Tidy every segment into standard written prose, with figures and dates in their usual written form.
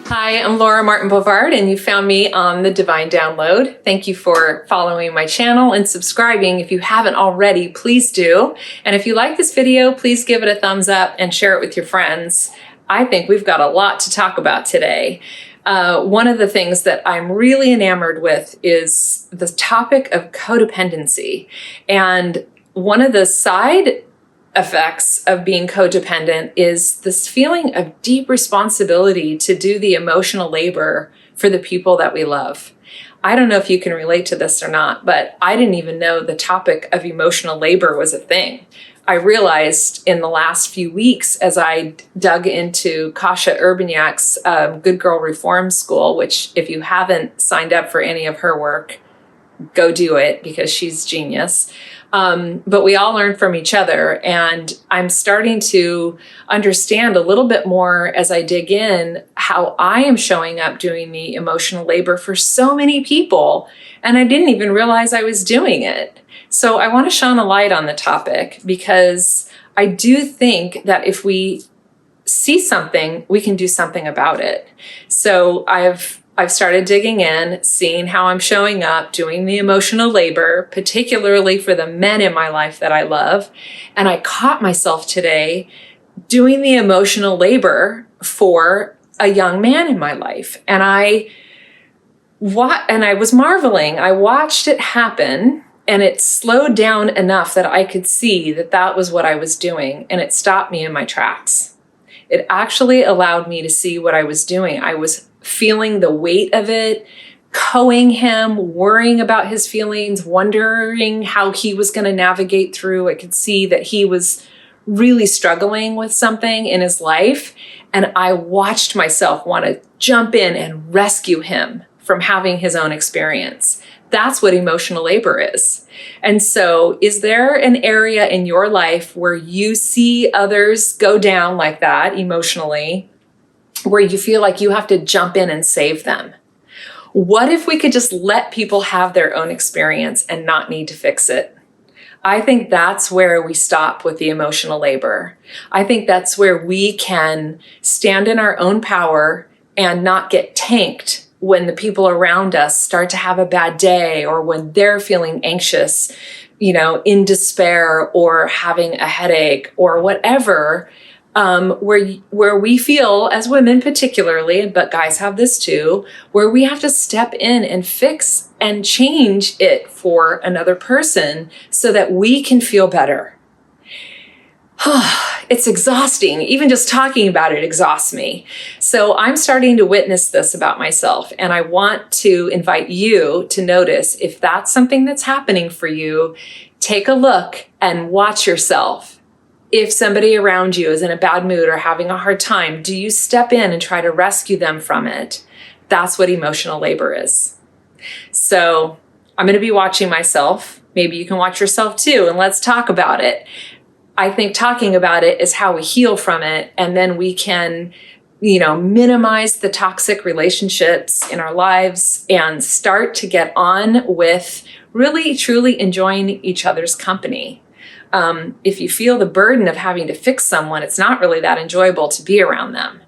Hi, I'm Laura Martin Bovard, and you found me on the Divine Download. Thank you for following my channel and subscribing. If you haven't already, please do. And if you like this video, please give it a thumbs up and share it with your friends. I think we've got a lot to talk about today. One of the things that I'm really enamored with is the topic of codependency. And one of the side effects of being codependent is this feeling of deep responsibility to do the emotional labor for the people that we love. I don't know if you can relate to this or not, but I didn't even know the topic of emotional labor was a thing. I realized in the last few weeks as I dug into Kasia Urbaniak's Good Girl Reform School, which if you haven't signed up for any of her work, go do it because she's genius. But we all learn from each other, and I'm starting to understand a little bit more as I dig in how I am showing up doing the emotional labor for so many people, and I didn't even realize I was doing it. So I want to shine a light on the topic because I do think that if we see something, we can do something about it. So I've started digging in, seeing how I'm showing up, doing the emotional labor, particularly for the men in my life that I love. And I caught myself today doing the emotional labor for a young man in my life. And I was marveling. I watched it happen, and it slowed down enough that I could see that that was what I was doing, and it stopped me in my tracks. It actually allowed me to see what I was doing. I was feeling the weight of it, coing him, worrying about his feelings, wondering how he was going to navigate through. I could see that he was really struggling with something in his life. And I watched myself want to jump in and rescue him from having his own experience. That's what emotional labor is. And so is there an area in your life where you see others go down like that emotionally, where you feel like you have to jump in and save them? What if we could just let people have their own experience and not need to fix it? I think that's where we stop with the emotional labor. I think that's where we can stand in our own power and not get tanked when the people around us start to have a bad day, or when they're feeling anxious, in despair, or having a headache, or whatever. Where we feel, as women particularly, but guys have this too, where we have to step in and fix and change it for another person so that we can feel better. It's exhausting. Even just talking about it exhausts me. So I'm starting to witness this about myself, and I want to invite you to notice if that's something that's happening for you. Take a look and watch yourself. If somebody around you is in a bad mood or having a hard time, do you step in and try to rescue them from it? That's what emotional labor is. So I'm going to be watching myself. Maybe you can watch yourself too, and let's talk about it. I think talking about it is how we heal from it, and then we can, minimize the toxic relationships in our lives and start to get on with really, truly enjoying each other's company. If you feel the burden of having to fix someone, it's not really that enjoyable to be around them.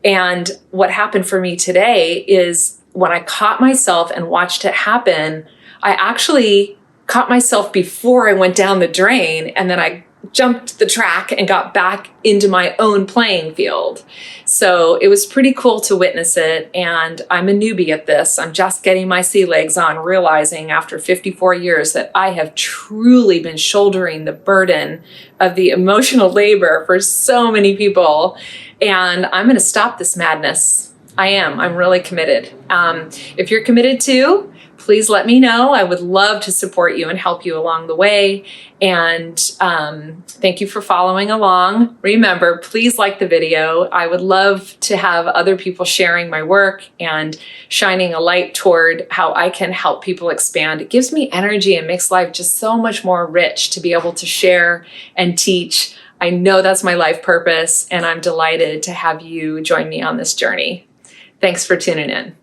And what happened for me today is when I caught myself and watched it happen, I actually caught myself before I went down the drain, and then I jumped the track and got back into my own playing field. So it was pretty cool to witness it. And I'm a newbie at this. I'm just getting my sea legs on, realizing after 54 years that I have truly been shouldering the burden of the emotional labor for so many people. And I'm going to stop this madness. I am. I'm really committed. If you're committed too, please let me know. I would love to support you and help you along the way. And thank you for following along. Remember, please like the video. I would love to have other people sharing my work and shining a light toward how I can help people expand. It gives me energy and makes life just so much more rich to be able to share and teach. I know that's my life purpose, and I'm delighted to have you join me on this journey. Thanks for tuning in.